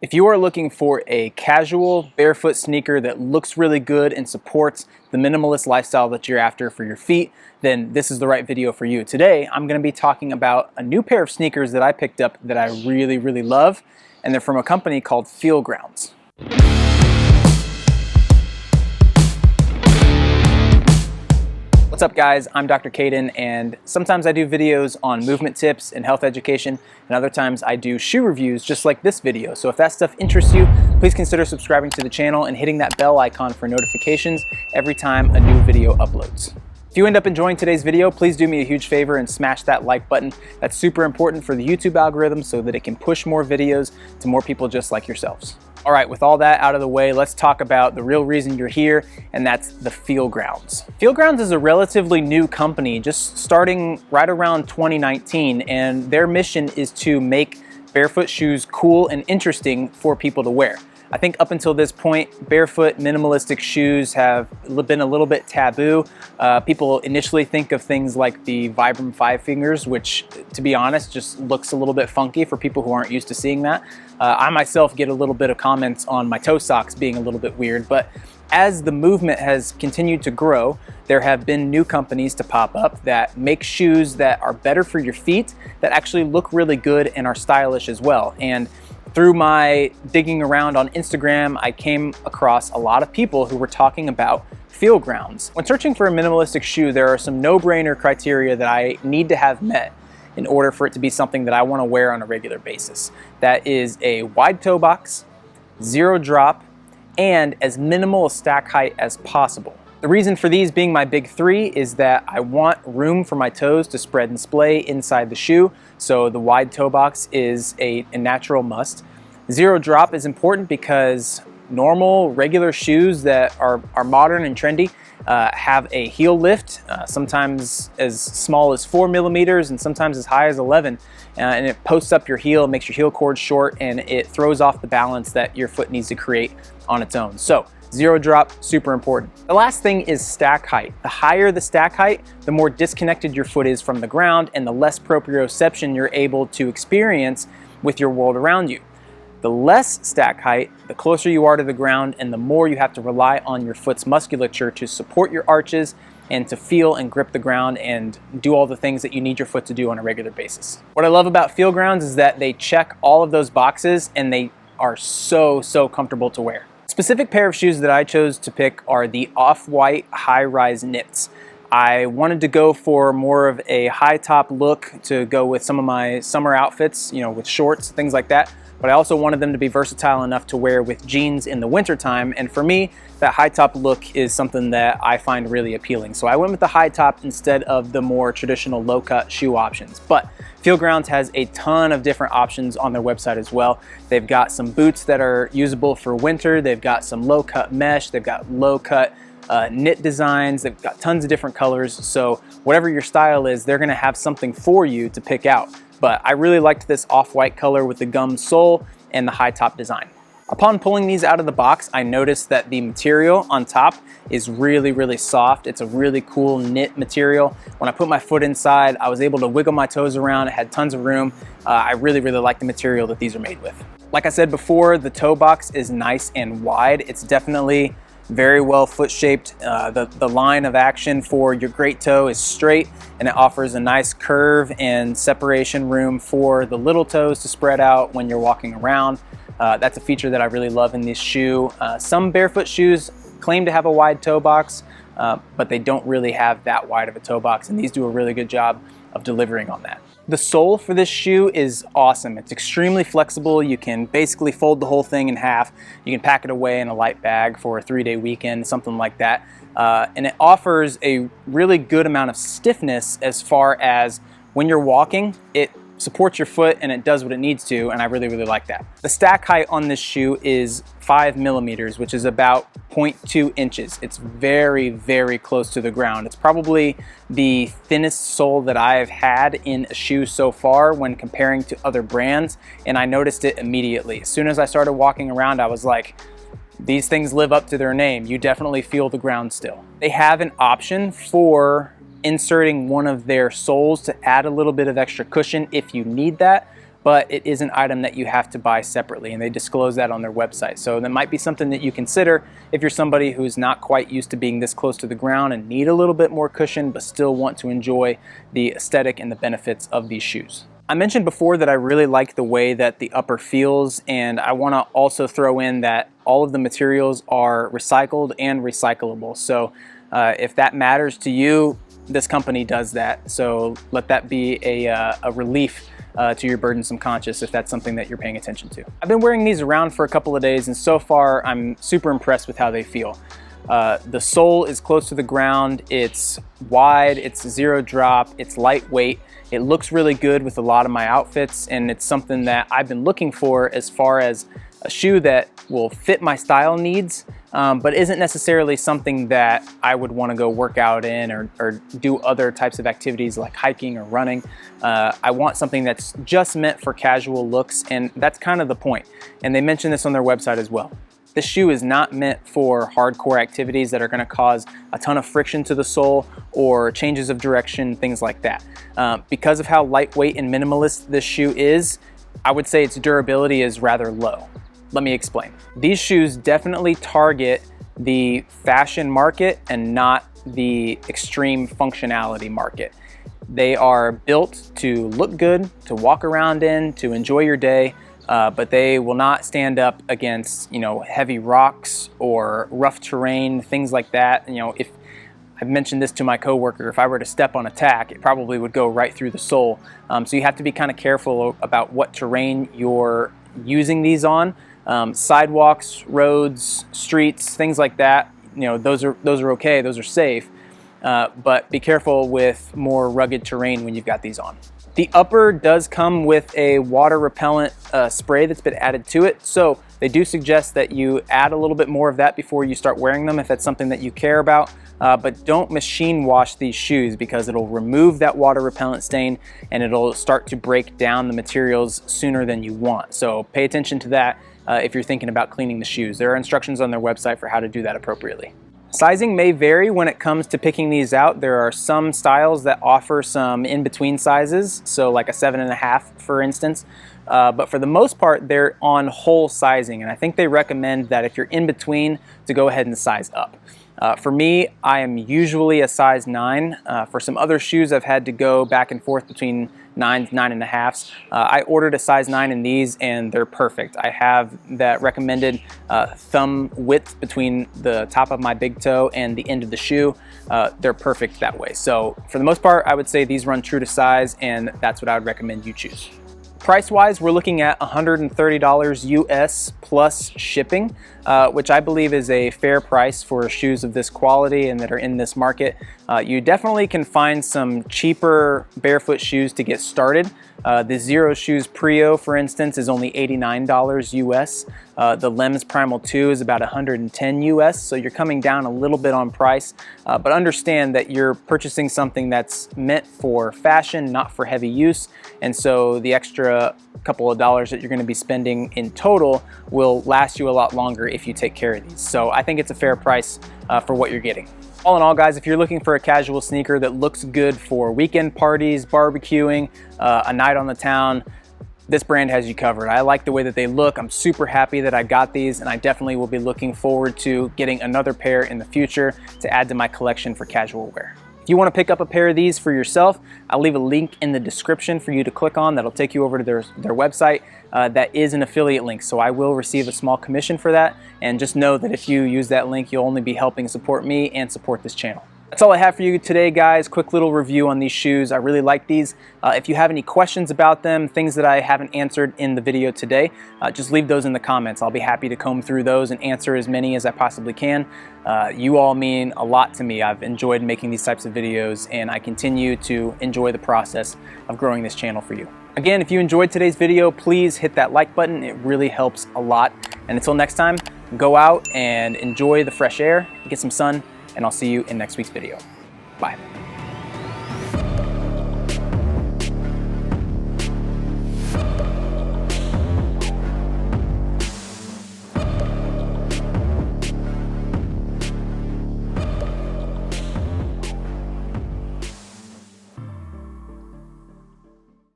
If you are looking for a casual barefoot sneaker that looks really good and supports the minimalist lifestyle that you're after for your feet, then this is the right video for you. Today, I'm going to be talking about a new pair of sneakers that I picked up that I really love, and they're from a company called FeelGrounds. What's up guys, I'm Dr. Caden, and sometimes I do videos on movement tips and health education, and other times I do shoe reviews just like this video. So if that stuff interests you, please consider subscribing to the channel and hitting that bell icon for notifications every time a new video uploads. If you end up enjoying today's video, please do me a huge favor and smash that like button. That's super important for the YouTube algorithm so that it can push more videos to more people just like yourselves. All right, with all that out of the way, let's talk about the real reason you're here, and that's the FeelGrounds. FeelGrounds is a relatively new company, just starting right around 2019, and their mission is to make barefoot shoes cool and interesting for people to wear. I think up until this point, barefoot minimalistic shoes have been a little bit taboo. People initially think of things like the Vibram 5 Fingers, which, to be honest, just looks a little bit funky for people who aren't used to seeing that. I myself get a little bit of comments on my toe socks being a little bit weird, but as the movement has continued to grow, there have been new companies to pop up that make shoes that are better for your feet, that actually look really good and are stylish as well. And through my digging around on Instagram, I came across a lot of people who were talking about FeelGrounds. When searching for a minimalistic shoe, there are some no-brainer criteria that I need to have met in order for it to be something that I want to wear on a regular basis. That is a wide toe box, zero drop, and as minimal a stack height as possible. The reason for these being my big three is that I want room for my toes to spread and splay inside the shoe, so the wide toe box is a natural must. Zero drop is important because normal, regular shoes that are modern and trendy have a heel lift, sometimes as small as 4 millimeters and sometimes as high as 11. And it posts up your heel, makes your heel cord short, and it throws off the balance that your foot needs to create on its own. So zero drop, super important. The last thing is stack height. The higher the stack height, the more disconnected your foot is from the ground and the less proprioception you're able to experience with your world around you. The less stack height, the closer you are to the ground and the more you have to rely on your foot's musculature to support your arches and to feel and grip the ground and do all the things that you need your foot to do on a regular basis. What I love about FeelGrounds is that they check all of those boxes and they are so comfortable to wear. Specific pair of shoes that I chose to pick are the off-white high-rise knits. I wanted to go for more of a high top look to go with some of my summer outfits, you know, with shorts, things like that. But I also wanted them to be versatile enough to wear with jeans in the wintertime. And for me, that high top look is something that I find really appealing. So I went with the high top instead of the more traditional low cut shoe options. But FeelGrounds has a ton of different options on their website as well. They've got some boots that are usable for winter. They've got some low cut mesh. They've got low cut knit designs. They've got tons of different colors. So whatever your style is, they're gonna have something for you to pick out. But I really liked this off-white color with the gum sole and the high top design. Upon pulling these out of the box, I noticed that the material on top is really soft. It's a really cool knit material. When I put my foot inside, I was able to wiggle my toes around. It had tons of room. I really like the material that these are made with. Like I said before, the toe box is nice and wide. It's definitely very well foot shaped. The line of action for your great toe is straight, and it offers a nice curve and separation room for the little toes to spread out when you're walking around. That's a feature that I really love in this shoe. Some barefoot shoes claim to have a wide toe box, but they don't really have that wide of a toe box, and these do a really good job of delivering on that. The sole for this shoe is awesome. It's extremely flexible. You can basically fold the whole thing in half. You can pack it away in a light bag for a 3-day weekend, something like that. And it offers a really good amount of stiffness as far as when you're walking, it supports your foot and it does what it needs to, and I really like that. The stack height on this shoe is 5 millimeters, which is about 0.2 inches. It's very close to the ground. It's probably the thinnest sole that I've had in a shoe so far when comparing to other brands, and I noticed it immediately. As soon as I started walking around, I was like, these things live up to their name. You definitely feel the ground still. They have an option for inserting one of their soles to add a little bit of extra cushion if you need that, but it is an item that you have to buy separately, and they disclose that on their website. So that might be something that you consider if you're somebody who's not quite used to being this close to the ground and need a little bit more cushion, but still want to enjoy the aesthetic and the benefits of these shoes. I mentioned before that I really like the way that the upper feels, and I want to also throw in that all of the materials are recycled and recyclable. So if that matters to you, this company does that. So let that be a relief to your burdensome conscience if that's something that you're paying attention to. I've been wearing these around for a couple of days, and so far I'm super impressed with how they feel. The sole is close to the ground, it's wide, it's zero drop, it's lightweight. It looks really good with a lot of my outfits, and it's something that I've been looking for as far as a shoe that will fit my style needs, but isn't necessarily something that I would want to go work out in or do other types of activities like hiking or running. I want something that's just meant for casual looks, and that's kind of the point. And they mention this on their website as well. This shoe is not meant for hardcore activities that are going to cause a ton of friction to the sole or changes of direction, things like that. Because of how lightweight and minimalist this shoe is, I would say its durability is rather low. Let me explain. These shoes definitely target the fashion market and not the extreme functionality market. They are built to look good, to walk around in, to enjoy your day. But they will not stand up against, heavy rocks or rough terrain, things like that. If I've mentioned this to my coworker, if I were to step on a tack, it probably would go right through the sole. So you have to be kind of careful about what terrain you're using these on. Sidewalks, roads, streets, things like that. Those are okay. Those are safe. But be careful with more rugged terrain when you've got these on. The upper does come with a water repellent spray that's been added to it, so they do suggest that you add a little bit more of that before you start wearing them if that's something that you care about. But don't machine wash these shoes because it'll remove that water repellent stain and it'll start to break down the materials sooner than you want. So pay attention to that if you're thinking about cleaning the shoes. There are instructions on their website for how to do that appropriately. Sizing may vary when it comes to picking these out. There are some styles that offer some in-between sizes, so like a 7.5 for instance, but for the most part they're on whole sizing, and I think they recommend that if you're in between to go ahead and size up. For me, I am usually a size 9. For some other shoes I've had to go back and forth between 9s, 9.5s. I ordered a size 9 in these and they're perfect. I have that recommended thumb width between the top of my big toe and the end of the shoe. They're perfect that way. So for the most part, I would say these run true to size, and that's what I would recommend you choose. Price-wise, we're looking at $130 US plus shipping, which I believe is a fair price for shoes of this quality and that are in this market. You definitely can find some cheaper barefoot shoes to get started. The Zero Shoes Prio, for instance, is only $89 US. The Lems Primal 2 is about $110 US, so you're coming down a little bit on price, but understand that you're purchasing something that's meant for fashion, not for heavy use, and so the extra couple of dollars that you're going to be spending in total will last you a lot longer if you take care of these. So I think it's a fair price for what you're getting. All in all, guys, if you're looking for a casual sneaker that looks good for weekend parties, barbecuing, a night on the town, this brand has you covered. I like the way that they look. I'm super happy that I got these, and I definitely will be looking forward to getting another pair in the future to add to my collection for casual wear. If you want to pick up a pair of these for yourself, I'll leave a link in the description for you to click on that'll take you over to their website. That is an affiliate link, so I will receive a small commission for that, and just know that if you use that link, you'll only be helping support me and support this channel. That's all I have for you today, guys. Quick little review on these shoes. I really like these. If you have any questions about them, things that I haven't answered in the video today, just leave those in the comments. I'll be happy to comb through those and answer as many as I possibly can. You all mean a lot to me. I've enjoyed making these types of videos, and I continue to enjoy the process of growing this channel for you. Again, if you enjoyed today's video, please hit that like button. It really helps a lot. And until next time, go out and enjoy the fresh air, get some sun, and I'll see you in next week's video. Bye.